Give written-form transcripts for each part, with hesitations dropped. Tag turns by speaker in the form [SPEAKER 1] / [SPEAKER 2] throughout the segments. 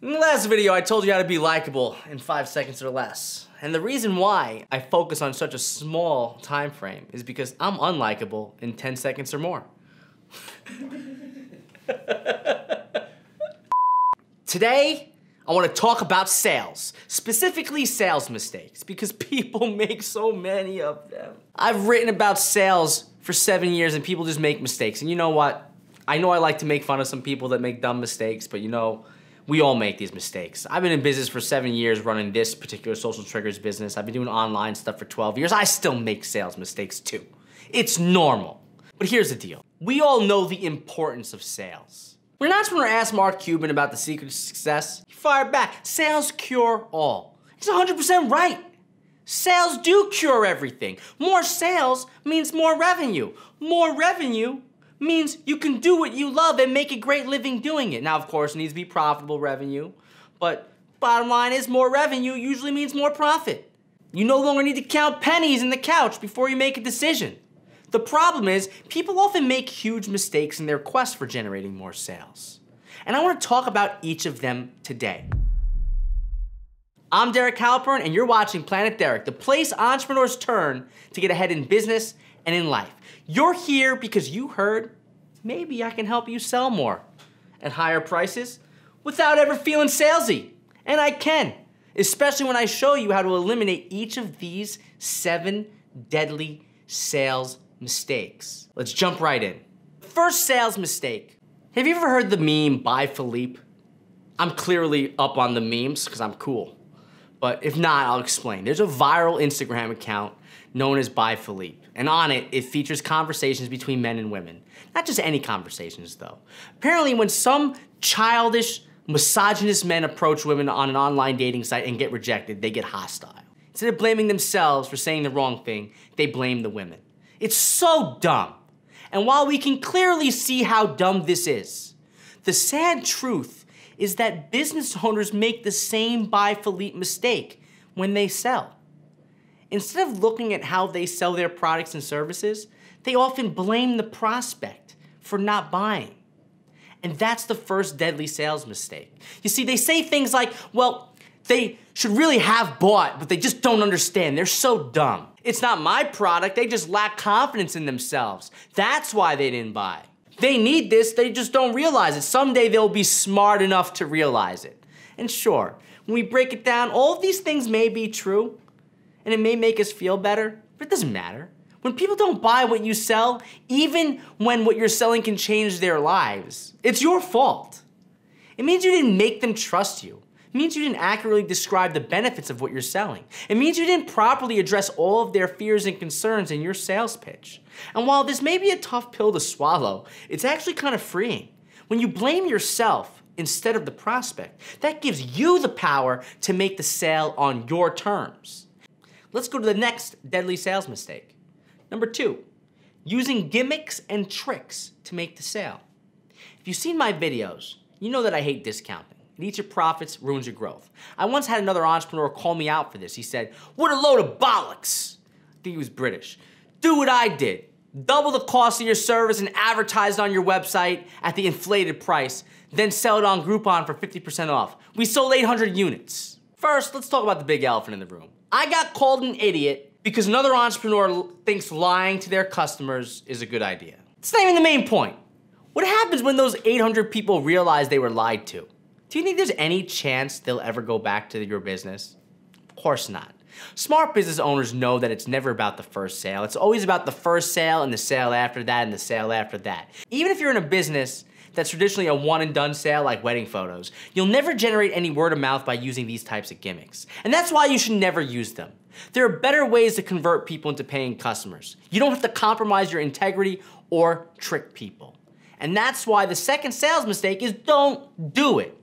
[SPEAKER 1] In the last video, I told you how to be likable in 5 seconds or less. And the reason why I focus on such a small time frame is because I'm unlikable in 10 seconds or more. Today, I want to talk about sales, specifically sales mistakes, because people make so many of them. I've written about sales for 7 years and people just make mistakes. And you know what? I know I like to make fun of some people that make dumb mistakes, but you know, we all make these mistakes. I've been in business for 7 years running this particular social triggers business. I've been doing online stuff for 12 years. I still make sales mistakes too. It's normal. But here's the deal. We all know the importance of sales. When an entrepreneur asked Mark Cuban about the secret to success, he fired back, sales cure all. He's 100% right. Sales do cure everything. More sales means more revenue. More revenue means you can do what you love and make a great living doing it. Now, of course, it needs to be profitable revenue, but bottom line is more revenue usually means more profit. You no longer need to count pennies in the couch before you make a decision. The problem is, people often make huge mistakes in their quest for generating more sales. And I want to talk about each of them today. I'm Halpern, and you're watching Planet Derek, the place entrepreneurs turn to get ahead in business and in life. You're here because you heard, maybe I can help you sell more at higher prices without ever feeling salesy. And I can, especially when I show you how to eliminate each of these 7 deadly sales mistakes. Let's jump right in. First sales mistake. Have you ever heard the meme, "Buy Philippe"? I'm clearly up on the memes because I'm cool. But if not, I'll explain. There's a viral Instagram account known as Buy Philippe. And on it, it features conversations between men and women. Not just any conversations, though. Apparently, when some childish, misogynist men approach women on an online dating site and get rejected, they get hostile. Instead of blaming themselves for saying the wrong thing, they blame the women. It's so dumb. And while we can clearly see how dumb this is, the sad truth is that business owners make the same Buy Philippe mistake when they sell. Instead of looking at how they sell their products and services, they often blame the prospect for not buying. And that's the first deadly sales mistake. You see, they say things like, well, they should really have bought, but they just don't understand. They're so dumb. It's not my product, they just lack confidence in themselves. That's why they didn't buy. They need this, they just don't realize it. Someday they'll be smart enough to realize it. And sure, when we break it down, all of these things may be true, and it may make us feel better, but it doesn't matter. When people don't buy what you sell, even when what you're selling can change their lives, it's your fault. It means you didn't make them trust you. It means you didn't accurately describe the benefits of what you're selling. It means you didn't properly address all of their fears and concerns in your sales pitch. And while this may be a tough pill to swallow, it's actually kind of freeing. When you blame yourself instead of the prospect, that gives you the power to make the sale on your terms. Let's go to the next deadly sales mistake. Number 2, using gimmicks and tricks to make the sale. If you've seen my videos, you know that I hate discounting. It eats your profits, ruins your growth. I once had another entrepreneur call me out for this. He said, "What a load of bollocks." I think he was British. Do what I did. Double the cost of your service and advertise it on your website at the inflated price, then sell it on Groupon for 50% off. We sold 800 units. First, let's talk about the big elephant in the room. I got called an idiot because another entrepreneur thinks lying to their customers is a good idea. It's not even the main point. What happens when those 800 people realize they were lied to? Do you think there's any chance they'll ever go back to your business? Of course not. Smart business owners know that it's never about the first sale. It's always about the first sale and the sale after that and the sale after that. Even if you're in a business that's traditionally a one and done sale like wedding photos, you'll never generate any word of mouth by using these types of gimmicks. And that's why you should never use them. There are better ways to convert people into paying customers. You don't have to compromise your integrity or trick people. And that's why the second sales mistake is don't do it.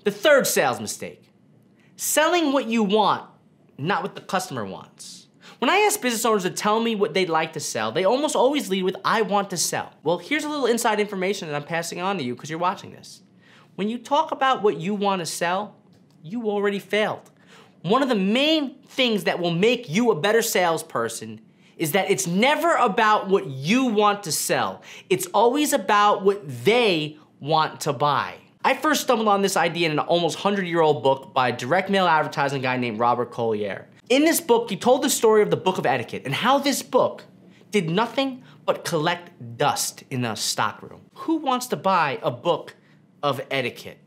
[SPEAKER 1] The third sales mistake, selling what you want, not what the customer wants. When I ask business owners to tell me what they'd like to sell, they almost always lead with, "I want to sell." Well, here's a little inside information that I'm passing on to you because you're watching this. When you talk about what you want to sell, you already failed. One of the main things that will make you a better salesperson is that it's never about what you want to sell. It's always about what they want to buy. I first stumbled on this idea in an almost 100-year-old book by a direct mail advertising guy named Robert Collier. In this book, he told the story of the Book of Etiquette and how this book did nothing but collect dust in a stockroom. Who wants to buy a book of etiquette?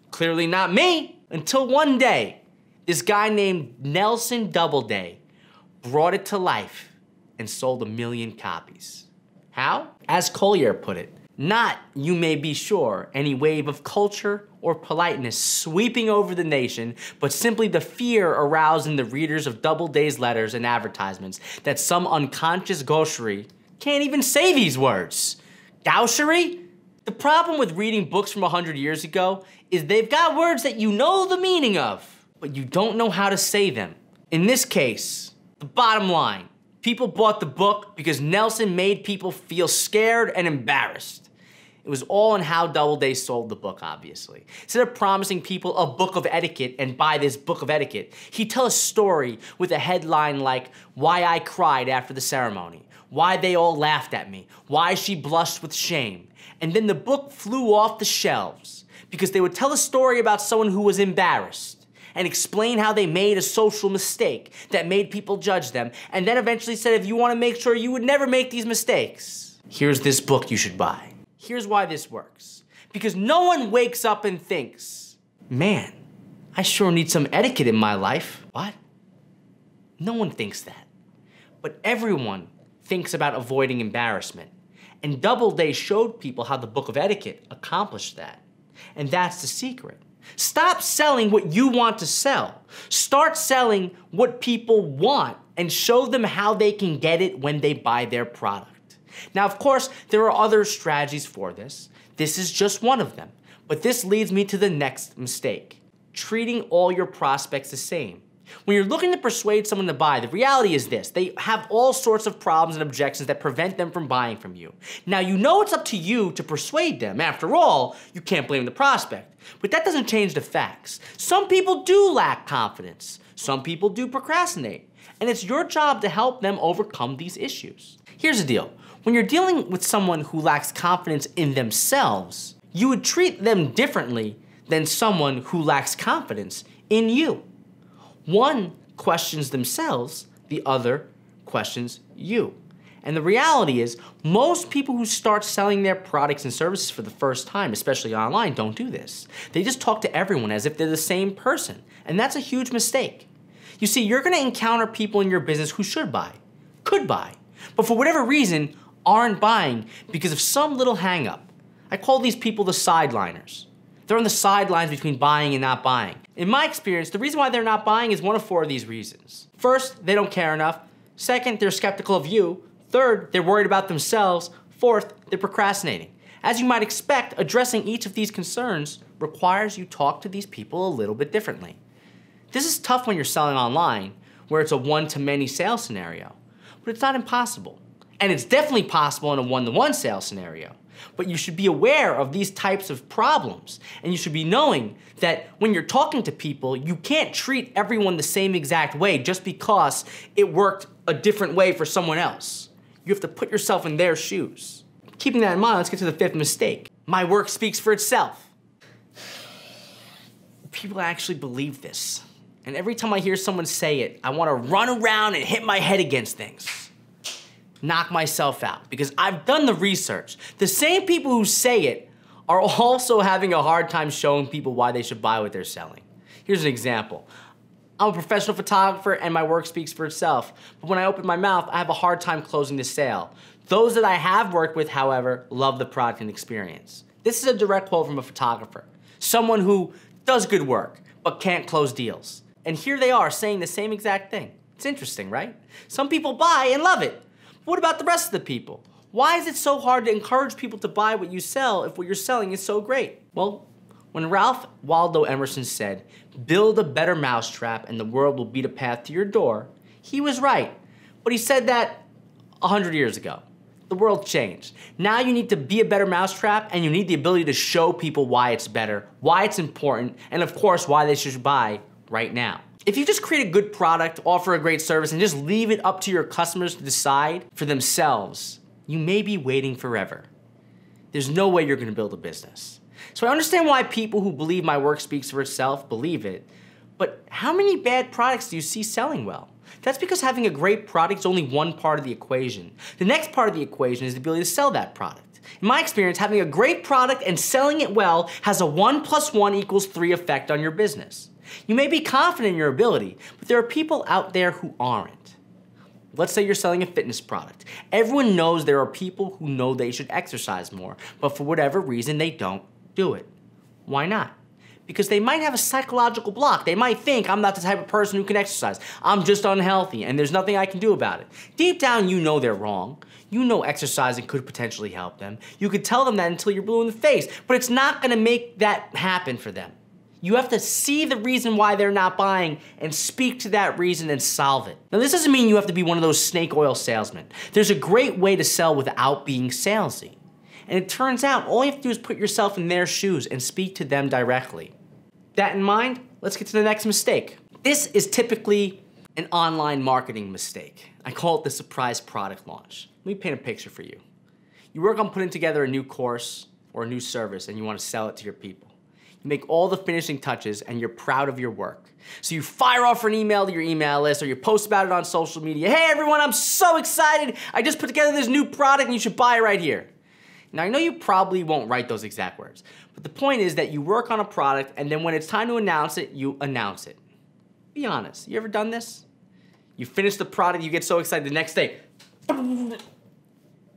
[SPEAKER 1] Clearly not me, until one day, this guy named Nelson Doubleday brought it to life and sold 1 million copies. How? As Collier put it, not, you may be sure, any wave of culture or politeness sweeping over the nation, but simply the fear aroused in the readers of Doubleday's letters and advertisements that some unconscious gaucherie can't even say these words. Gaucherie? The problem with reading books from 100 years ago is they've got words that you know the meaning of, but you don't know how to say them. In this case, the bottom line, people bought the book because Nelson made people feel scared and embarrassed. It was all in how Doubleday sold the book, obviously. Instead of promising people a book of etiquette and buy this book of etiquette, he'd tell a story with a headline like, "Why I Cried After the Ceremony," "Why They All Laughed at Me," "Why She Blushed with Shame." And then the book flew off the shelves because they would tell a story about someone who was embarrassed and explain how they made a social mistake that made people judge them, and then eventually said, if you want to make sure you would never make these mistakes, here's this book you should buy. Here's why this works. Because no one wakes up and thinks, man, I sure need some etiquette in my life. What? No one thinks that. But everyone thinks about avoiding embarrassment. And Doubleday showed people how the Book of Etiquette accomplished that. And that's the secret. Stop selling what you want to sell. Start selling what people want and show them how they can get it when they buy their product. Now, of course, there are other strategies for this. This is just one of them. But this leads me to the next mistake, treating all your prospects the same. When you're looking to persuade someone to buy, the reality is this. They have all sorts of problems and objections that prevent them from buying from you. Now, you know it's up to you to persuade them. After all, you can't blame the prospect. But that doesn't change the facts. Some people do lack confidence. Some people do procrastinate. And it's your job to help them overcome these issues. Here's the deal. When you're dealing with someone who lacks confidence in themselves, you would treat them differently than someone who lacks confidence in you. One questions themselves, the other questions you. And the reality is, most people who start selling their products and services for the first time, especially online, don't do this. They just talk to everyone as if they're the same person. And that's a huge mistake. You see, you're gonna encounter people in your business who should buy, could buy, but for whatever reason, aren't buying because of some little hang-up. I call these people the sideliners. They're on the sidelines between buying and not buying. In my experience, the reason why they're not buying is one of 4 of these reasons. First, they don't care enough. Second, they're skeptical of you. Third, they're worried about themselves. Fourth, they're procrastinating. As you might expect, addressing each of these concerns requires you talk to these people a little bit differently. This is tough when you're selling online, where it's a one-to-many sales scenario, but it's not impossible. And it's definitely possible in a one-to-one sales scenario. But you should be aware of these types of problems. And you should be knowing that when you're talking to people, you can't treat everyone the same exact way just because it worked a different way for someone else. You have to put yourself in their shoes. Keeping that in mind, let's get to the 5th mistake. My work speaks for itself. People actually believe this. And every time I hear someone say it, I want to run around and hit my head against things. Knock myself out, because I've done the research. The same people who say it are also having a hard time showing people why they should buy what they're selling. Here's an example. I'm a professional photographer and my work speaks for itself, but when I open my mouth, I have a hard time closing the sale. Those that I have worked with, however, love the product and experience. This is a direct quote from a photographer, someone who does good work, but can't close deals. And here they are saying the same exact thing. It's interesting, right? Some people buy and love it. What about the rest of the people? Why is it so hard to encourage people to buy what you sell if what you're selling is so great? Well, when Ralph Waldo Emerson said, "Build a better mousetrap and the world will beat a path to your door," he was right. But he said that 100 years ago. The world changed. Now you need to be a better mousetrap, and you need the ability to show people why it's better, why it's important, and of course why they should buy right now. If you just create a good product, offer a great service, and just leave it up to your customers to decide for themselves, you may be waiting forever. There's no way you're gonna build a business. So I understand why people who believe my work speaks for itself believe it, but how many bad products do you see selling well? That's because having a great product is only one part of the equation. The next part of the equation is the ability to sell that product. In my experience, having a great product and selling it well has a 1 + 1 = 3 effect on your business. You may be confident in your ability, but there are people out there who aren't. Let's say you're selling a fitness product. Everyone knows there are people who know they should exercise more, but for whatever reason they don't do it. Why not? Because they might have a psychological block. They might think, I'm not the type of person who can exercise. I'm just unhealthy and there's nothing I can do about it. Deep down, you know they're wrong. You know exercising could potentially help them. You could tell them that until you're blue in the face, but it's not gonna make that happen for them. You have to see the reason why they're not buying and speak to that reason and solve it. Now, this doesn't mean you have to be one of those snake oil salesmen. There's a great way to sell without being salesy. And it turns out, all you have to do is put yourself in their shoes and speak to them directly. That in mind, let's get to the next mistake. This is typically an online marketing mistake. I call it the surprise product launch. Let me paint a picture for you. You work on putting together a new course or a new service and you want to sell it to your people. You make all the finishing touches and you're proud of your work. So you fire off an email to your email list or you post about it on social media. Hey everyone, I'm so excited. I just put together this new product and you should buy it right here. Now, I know you probably won't write those exact words, but the point is that you work on a product and then when it's time to announce it, you announce it. Be honest, you ever done this? You finish the product, you get so excited the next day,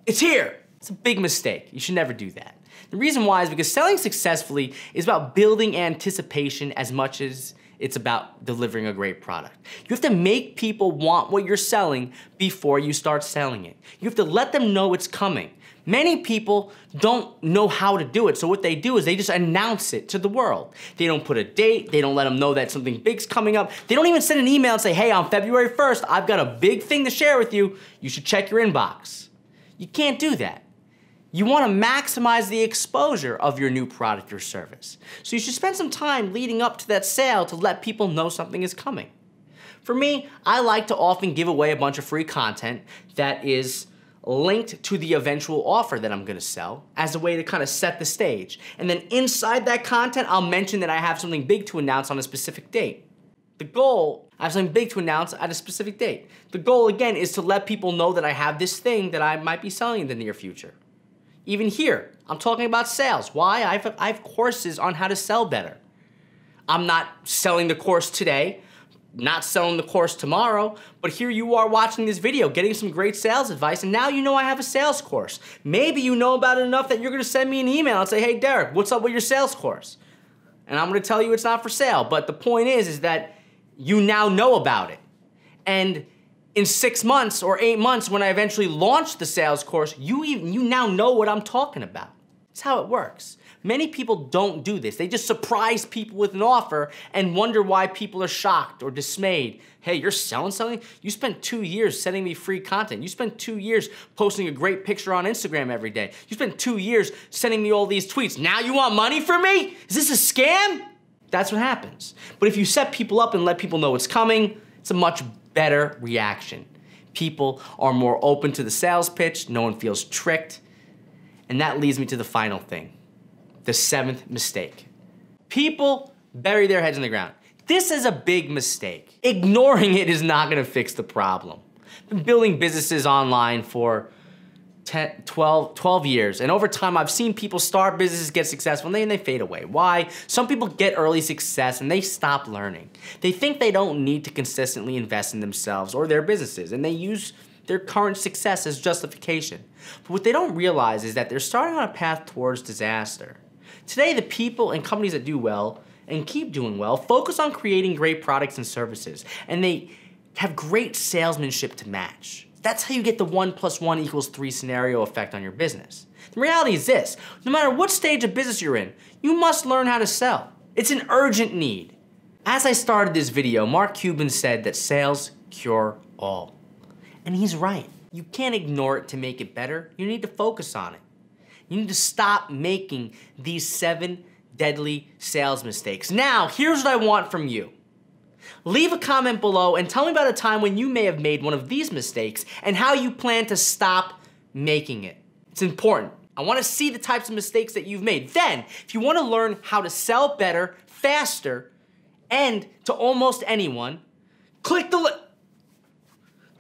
[SPEAKER 1] it's here. It's a big mistake. You should never do that. The reason why is because selling successfully is about building anticipation as much as it's about delivering a great product. You have to make people want what you're selling before you start selling it. You have to let them know it's coming. Many people don't know how to do it, so what they do is they just announce it to the world. They don't put a date, they don't let them know that something big's coming up. They don't even send an email and say, hey, on February 1st, I've got a big thing to share with you. You should check your inbox. You can't do that. You want to maximize the exposure of your new product or service. So you should spend some time leading up to that sale to let people know something is coming. For me, I like to often give away a bunch of free content that is linked to the eventual offer that I'm gonna sell as a way to kind of set the stage. And then inside that content, I'll mention that I have something big to announce on a specific date. The goal, I have something big to announce at a specific date. The goal, again, is to let people know that I have this thing that I might be selling in the near future. Even here, I'm talking about sales. Why? I have courses on how to sell better. I'm not selling the course today, not selling the course tomorrow, but here you are watching this video, getting some great sales advice, and now you know I have a sales course. Maybe you know about it enough that you're gonna send me an email and say, hey Derek, what's up with your sales course? And I'm gonna tell you it's not for sale, but the point is that you now know about it. And in 6 months or 8 months, when I eventually launch the sales course, you now know what I'm talking about. That's how it works. Many people don't do this. They just surprise people with an offer and wonder why people are shocked or dismayed. Hey, you're selling something? You spent 2 years sending me free content. You spent 2 years posting a great picture on Instagram every day. You spent 2 years sending me all these tweets. Now you want money from me? Is this a scam? That's what happens. But if you set people up and let people know it's coming, it's a much better reaction. People are more open to the sales pitch. No one feels tricked. And that leads me to the final thing. The 7th mistake. People bury their heads in the ground. This is a big mistake. Ignoring it is not gonna fix the problem. I've been building businesses online for 12 years, and over time I've seen people start businesses, get successful, and they fade away. Why? Some people get early success and they stop learning. They think they don't need to consistently invest in themselves or their businesses, and they use their current success as justification. But what they don't realize is that they're starting on a path towards disaster. Today, the people and companies that do well and keep doing well focus on creating great products and services, and they have great salesmanship to match. That's how you get the 1 + 1 = 3 scenario effect on your business. The reality is this: no matter what stage of business you're in, you must learn how to sell. It's an urgent need. As I started this video, Mark Cuban said that sales cure all. And he's right. You can't ignore it to make it better. You need to focus on it. You need to stop making these 7 deadly sales mistakes. Now, here's what I want from you. Leave a comment below and tell me about a time when you may have made one of these mistakes and how you plan to stop making it. It's important. I want to see the types of mistakes that you've made. Then, if you want to learn how to sell better, faster, and to almost anyone, click the link.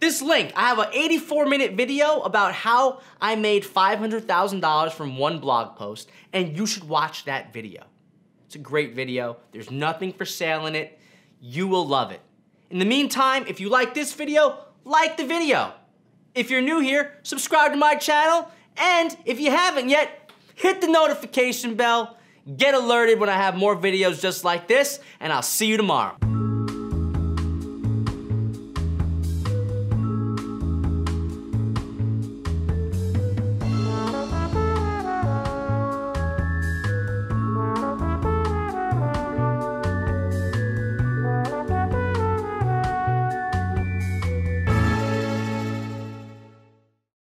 [SPEAKER 1] This link, I have an 84-minute video about how I made $500,000 from one blog post, and you should watch that video. It's a great video. There's nothing for sale in it. You will love it. In the meantime, if you like this video, like the video. If you're new here, subscribe to my channel. And if you haven't yet, hit the notification bell. Get alerted when I have more videos just like this. And I'll see you tomorrow.